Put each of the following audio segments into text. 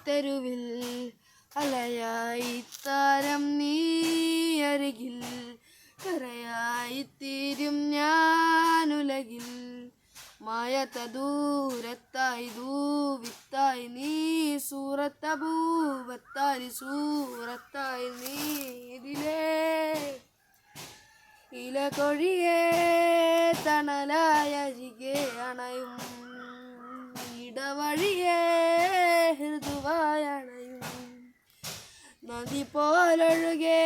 തെരുവിൽ അലയായി താരം നീ അരികിൽ കരയായി തീരും ഞാനുലകിൽ മായത്ത ദൂരത്തായി ദൂവിത്തായി നീ സൂറത്തബൂവത്തായി സൂറത്തായി നീ ഇതിലേ ഇലകൊഴിയേ തണലായരികെ അണയും ഇടവഴിയേ ഹൃദുവായണയും നദി പോലൊഴുകേ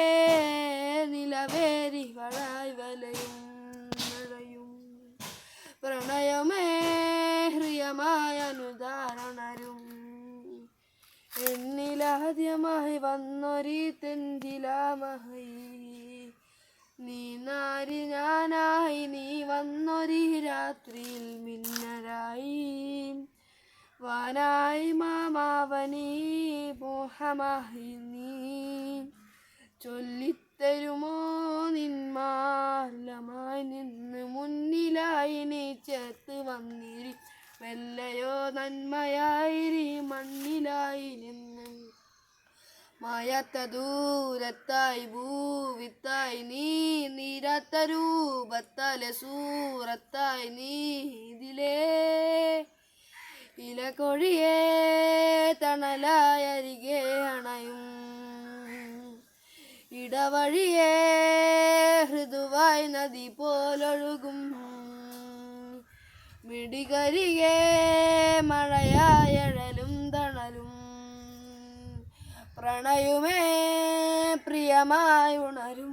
നിലവേരി വളായി വലയും പ്രണയമേ ഹൃയമായ അനുദാരണരും എന്നിലാദ്യമായി വന്നൊരീ തെന്തിലാമഹൈ നീ നാരി ഞാനായി നീ വന്നൊരീ രാത്രിയിൽ മിന്നലായി വാനായി മാമാവനീ മോഹമായി നീ ചൊല്ലിത്തരുമോ നിന്മാർലമായി നിന്ന് മുന്നിലായി നീ ചേർത്ത് വന്നിരി വെല്ലയോ നന്മയായിരി മണ്ണിലായി നിന്ന് മായാത്ത ദൂരത്തായി ഭൂവിത്തായി നീ നീരാത്ത രൂപത്താലെ സൂറത്തായി നീ ഇതിലേ ഇലകൊഴിയേ തണലായരികെ അണയും ഇടവഴിയേ ഹൃദുവായി നദി പോലൊഴുകും മിടികരികെ മഴയായഴലും തണലും പ്രണയുമേ പ്രിയമായി ഉണരും